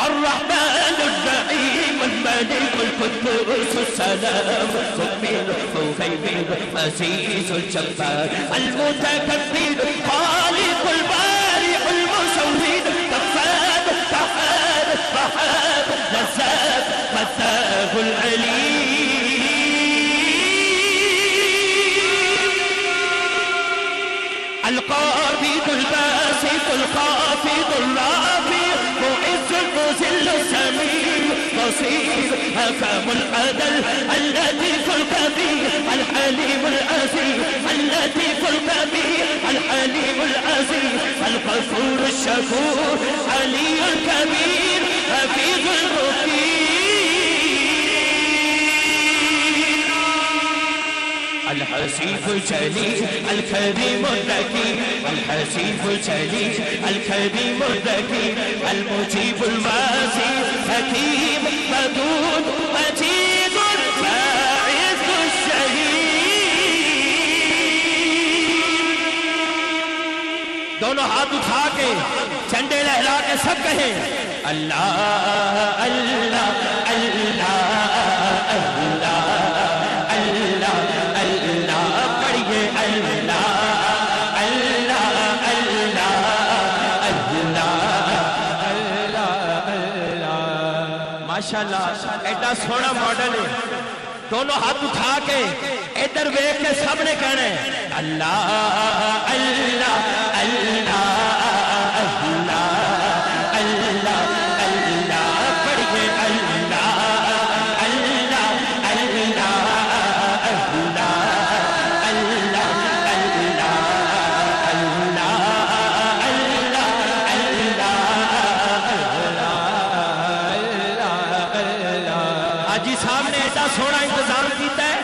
الرحمن الرحيم الملك القدوس السلام المؤمن المهيمن العزيز الجبار المتكبر خالق البارئ المصور غفار قهار وهاب رزاق فتاح العليم القابض الباسط الخافض الرافع معز المذل السميع بصير حكم العدل اللطيف الخبير الحليم العزيز اللطيف الخبير الحليم العزيز الغفور الشكور علي الكبير حفيظ المقيم الحسيب الجليل الكريم الرقيب الحسيب الجليل الكريم الرقيب المجيب الماسي حكيم ودود مجيد باعث الشهيد دونوں ہاتھ اٹھا کے جھنڈے لہرا کے سب کہیں اللہ اللہ اللہ اللہ ماشاءاللہ ایڈا سونا ماڈل ہے دونوں ہاتھ اٹھا کے ادھر دیکھ کے سب نے کہنا ہے اللہ اللہ اللہ اللہ اللہ اللہ پڑھیے اللہ اللہ اللہ سونا انتظام کیتا ہے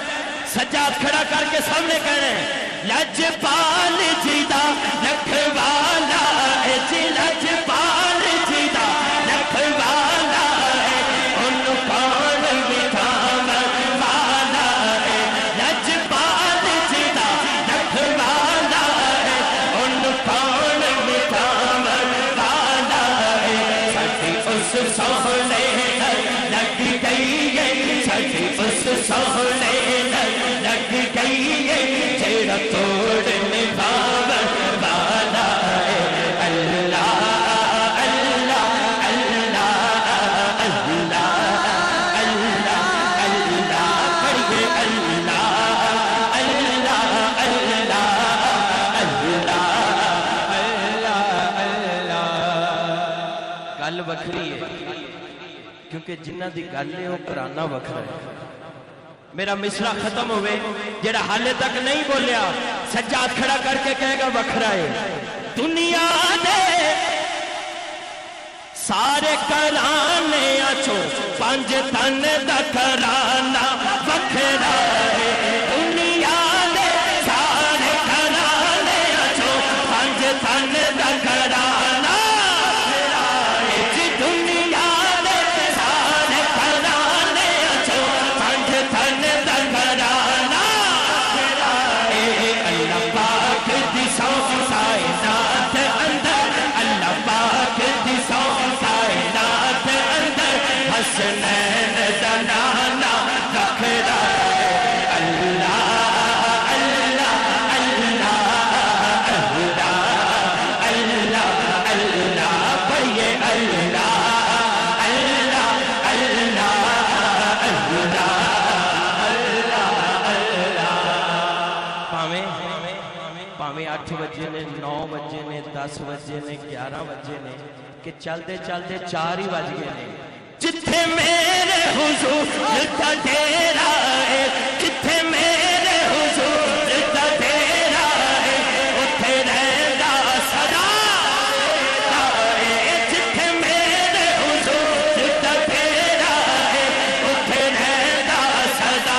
سجاد کھڑا کر کے سامنے کہنا ہے لجپال جیدہ لکھوالا ہے جی لجپال جیدہ لکھوالا ہے ان کون بتھام والا ہے لجپال جیدہ لکھوالا ہے ان کون بتھام والا ہے سٹی اس سونے لگ گئی اس سونے لگ گئی جیڑا توڑنے بابر والا ہے اللہ اللہ اللہ اللہ اللہ اللہ پڑھیے اللہ اللہ اللہ اللہ اللہ گل وکھری ہے کیونکہ جنہ دی گل ہے وہ پرانا وکھرا ہے میرا مصرع ختم ہوئے جڑا حالے تک نہیں بولیا سجاد کھڑا کر کے کہے گا وکھرا ہے دنیا دے سارے کرانے آچو پانچ تن دا کرانا وکھرا ہے دنیا دے سارے کرانے آچو پانچ تن دا کرانا حسنین دنانا رکھدا ہے اللہ اللہ اللہ اللہ اللہ اللہ پڑھیے اللہ اللہ اللہ اللہ اللہ پاویں 8 بجے نے 9 بجے نے 10 بجے نے 11 بجے نے کہ چلتے چلتے 4 ہی بج گئے نے جتھے میرے حضور دا ڈیرا ہے جتھے میرے حضور دا ڈیرا ہے اتھے رہندا سدا جتھے میرے حضور دا ڈیرا ہے اتھے رہندا سدا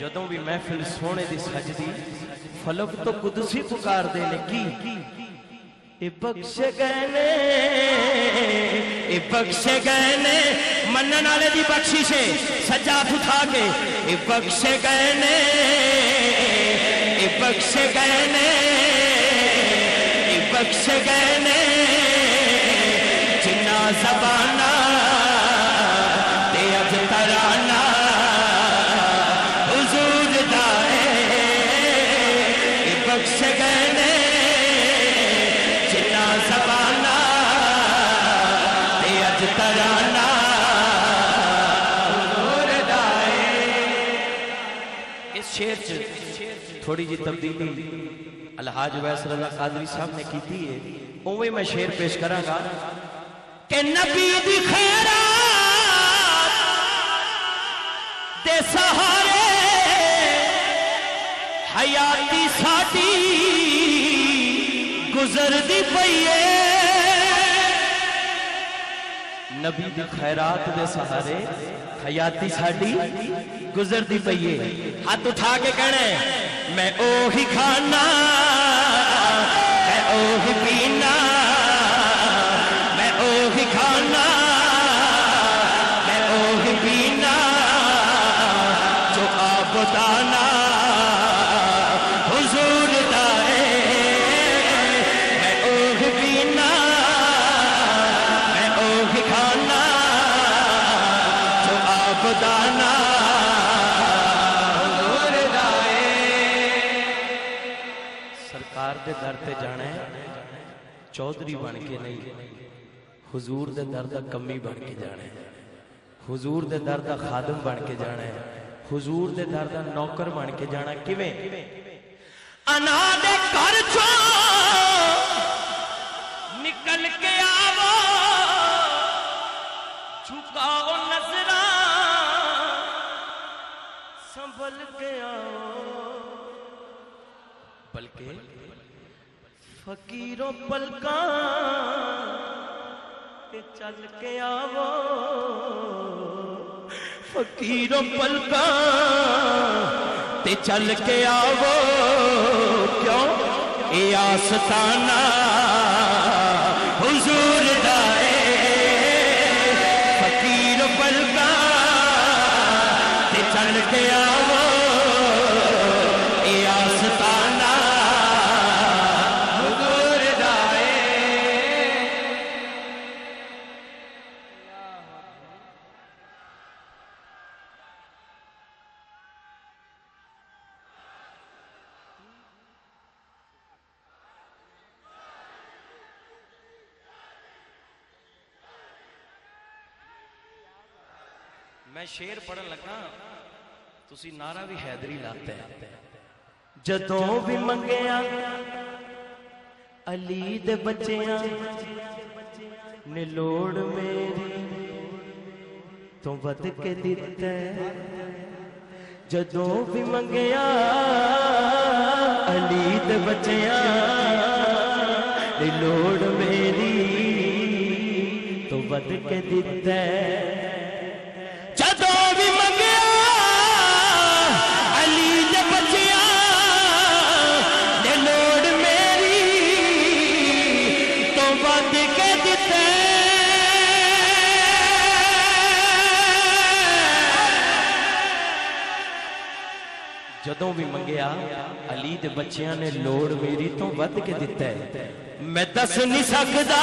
جدوں بھی محفل سونے دی سجدی فلک تو قدسی پکار دے نے کی اے بخش گئے نے منن والے دی بخشش ہے سجاد اٹھا کے اے بخش گئے نے اے بخش گئے نے اے بخش گئے نے جنا زبانہ تے اج ترانہ حضور دا اے بخش گئے نے جنا زبانہ تے اج ترانہ حضور دا اس شعر چ تھوڑی جی تبدیلی الحاج ویس رضا قادری صاحب نے کی تھی ہے اوے میں شعر پیش کراں گا کہ نبی دی خیرات دے سہارے حیاتی ساڈی گزر دی پئی ہے نبی دی خیرات دے سہارے حیاتی ساڈی گزر دی پئی ہے ہاتھ اٹھا کے کہنا ہے میں اوہی کھانا میں اوہی پینا میں اوہی کھانا میں اوہی پینا جو آپ دانا حضور دا میں اوہی پینا میں اوہی کھانا جو آپ دانا سرکار دے در تے جانا ہے چودھری بن کے نہیں حضور دے در دا کمی بن کے جانا ہے حضور دے در دا خادم بن کے جانا ہے حضور دے در دا نوکر بن کے جانا کیویں انا دے گھر چوں نکل کے آو جھکاؤ نظراں سنبھل کے آؤ بلکہ فقیروں پلکاں تے چل کے آو فقیروں پلکاں تے چل کے آو کیوں اے آستانہ حضور دا فقیر پلکاں تے چل کے آو اے آستانہ حضور دا میں شعر پڑھن لگا تسی نعرہ بھی حیدری لاتے ہیں جدوں بھی منگیا علی دے بچیاں نے لوڑ میری تو ود کے دیتا ہے جدوں بھی منگیا علی دے بچیاں نے لوڑ میری تو ود کے دیتا ہے جدوں بھی منگیا علی دے بچیاں نے لوڑ میری تو ود کے دیتا جدوں بھی منگیا علی دے بچیاں نے لوڑ میری تو ود کے دیتا ہے میں دس نہیں سکدا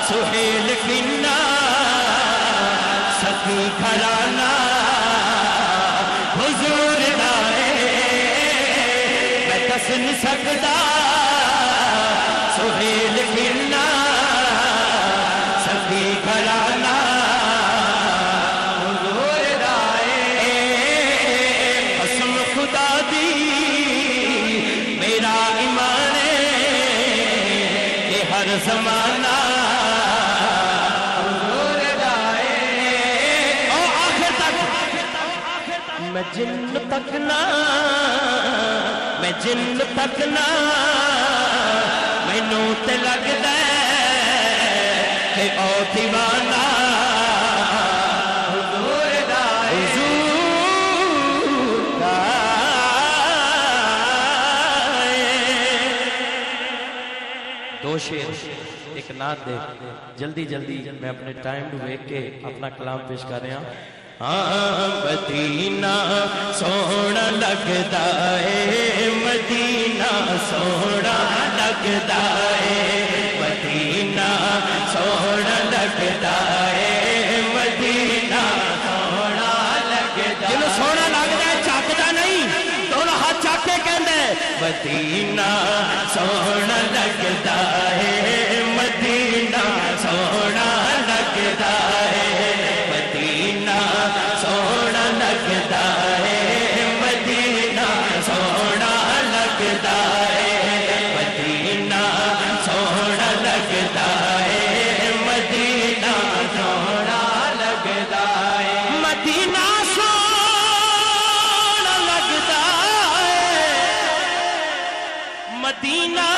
سہیل کنا سخی گھرانا حضور دا میں دس نہیں سکدا سہیل کنا سخی گھرانا حضور دا قسم خدا دی میرا ایمان ہے کہ ہر زمانہ میں جن تک نہ مینوں تے لگدا کہ او دیوانہ حضور دا حضور شعر ایک نعت دے جلدی جلدی میں اپنے ٹائم کو دیکھ کے اپنا کلام پیش کر رہا ہوں مدینہ سونا لگدا ہے مدینہ سونا لگدا ہے مدینہ سونا لگدا ہے مدینہ سونا لگدا جنوں سونا لگدا ہے چکدا نہیں دونوں ہاتھ چک کے کہندے مدینہ سونا لگدا ہے مدینہ سونا لگدا ہے مدینہ سونا لگدا ہے مدینہ سونا لگدا ہے مدینہ سونا لگدا ہے مدینہ سونا لگدا ہے مدینہ سونا لگدا ہے مدینہ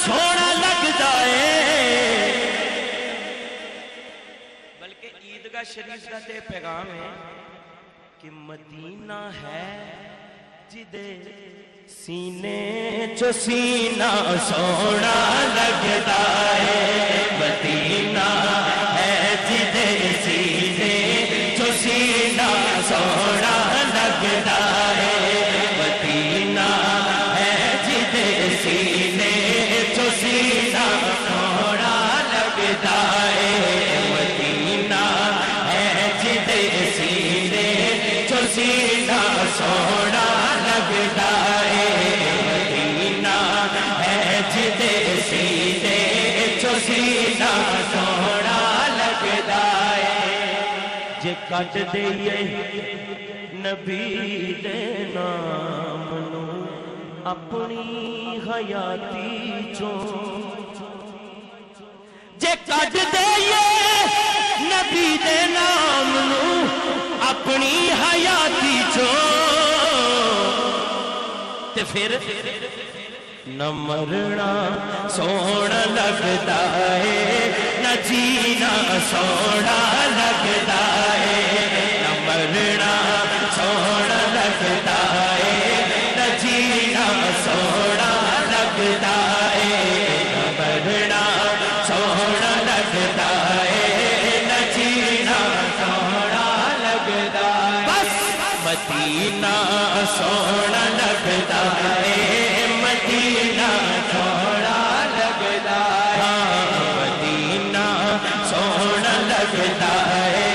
سونا لگدا ہے بلکہ عیدگاہ شریف کا تے پیغام ہے کہ مدینہ ہے جدے سینے چو سینہ سونا لگدا ہے مدینہ ہے جدے سینے چو سینہ سونا لگدا ہے مدینہ ہے جدے سینے چو سینہ سونا لگدا ہے مدینہ ہے جدے سینے چو سینہ سونا لگدا ہے مدینہ ہے جدے سینے چو سینہ سونا لگدا ہے جے کٹ دئیے نبی دے نام نو اپنی حیاتی چوں جے کٹ دئیے نبی دے نام نو اپنی حیاتی چوں تے پھر نہ مرنا سونا لگدا ہے نہ جینا سونا لگدا ہے نہ مرنا سونا لگدا ہے نہ جینا سونا لگدا ہے نہ مرنا سونا لگدا ہے نہ جینا سونا لگدا ہے بس مدینہ سونا لگدا ہے مدینہ سونا لگدا ہے مدینہ سونا لگدا ہے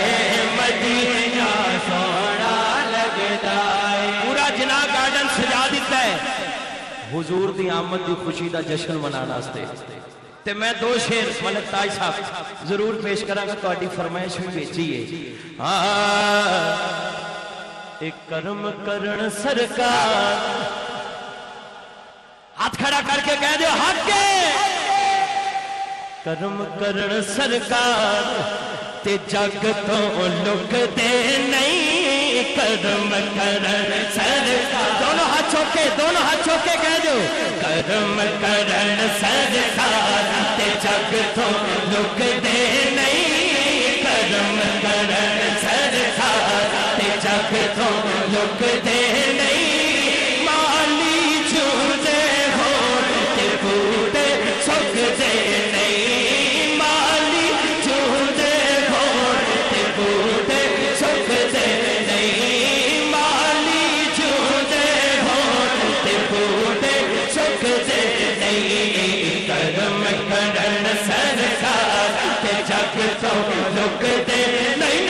مدینہ سونا لگدا ہے پورا جناح گارڈن سجا دیتا ہے حضور دی آمد دی خوشی دا جشن منانا واسطے تے میں دو شعر ملک تاج صاحب ضرور پیش کراں گا تہاڈی فرمائش بھی بھیجی ہے ایک کرم کرن سرکار ہاتھ کھڑا کر کے کہہ دیو حق کے کرم کرن سرکار تے جگ تو لک دے نہیں کرم کرن سرکار دونوں ہاتھ چوکے کہہ دیو کرم کرن سرکار تے جگ تو لک دے نہیں کرم کرن سرکار تے جگ تو لک دے نہیں مالی چھوٹے ہو تے بوٹے سکھ دے نہیں مالی چھوٹے ہو تے بوٹے سکھ دے نہیں مالی چھوٹے ہو تے بوٹے سکھ دے نہیں کرم کرن سرکار تے جگ تو لک دے نہیں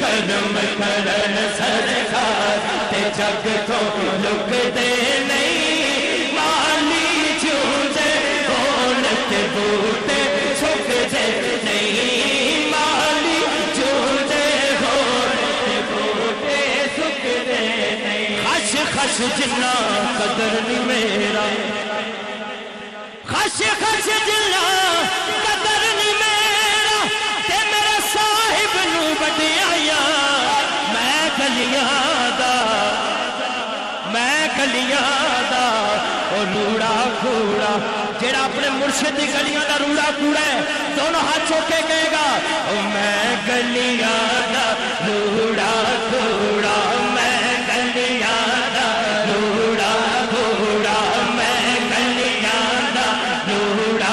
کرم کرن سرکار تے جگ تو لک دے نہیں مالی چھوٹے ہون تے بوٹے سکھ دے نہیں مالی چھوٹے ہون تے بوٹے سکھ دے نہیں خش خش جنا قدر نہیں میرا خش خش جنا قدر نہیں میرا تے میرے صاحب نو وڈیایا میں گلیاں دا او روڑا کوڑا جیڑا اپنے مرشد دی گلیاں دا روڑا کوڑا ہے دونوں ہاتھ چوکے کہے گا او میں گلیاں دا روڑا کوڑا میں گلیاں دا روڑا کوڑا میں گلیاں دا روڑا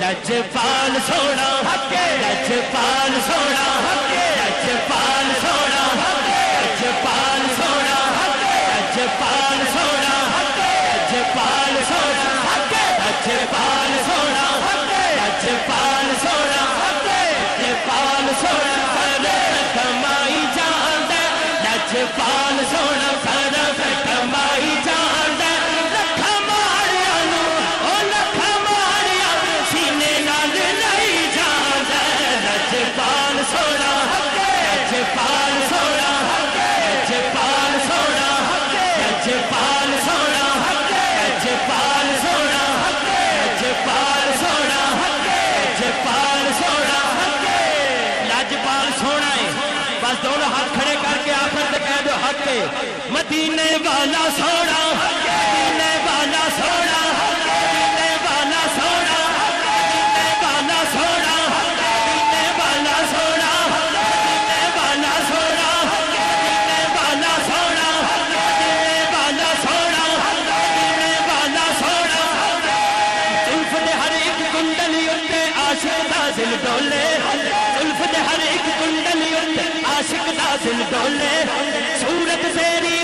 لجپال سونا حق ہے لجپال سونا حق ہے لجپال سونا حق ہے لجپال سونا حق ہے لجپال سونا حق ہے لجپال سونا حق ہے لجپال سونا حق ہے لجپال سونا حق ہے لجپال سونا کمائی جان دے لجپال سونا کمائی جان دے لکھا ماریا نو او لکھا ماریا سینے نال نہیں جان دے لجپال سونا لجپال سونا لجپال سونا لجپال سونا لجپال سونا لجپال سونا لجپال سونا لجپال سونا ہے بس دونوں ہاتھ کھڑے کر کے آخر سے کہہ دو حق ہے مدینے والا سونا مدینے والا سونا مدینے والا سونا مدینے والا سونا مدینے والا سونا مدینے والا سونا مدینے والا سونا مدینے والا سونا مدینے والا سونا زلف دے ہر ایک کنڈلی اتے عاشق دا دل ڈولے زلف دے ہر ایک کنڈلی اتے عاشق دا دل ڈولے صورت تیری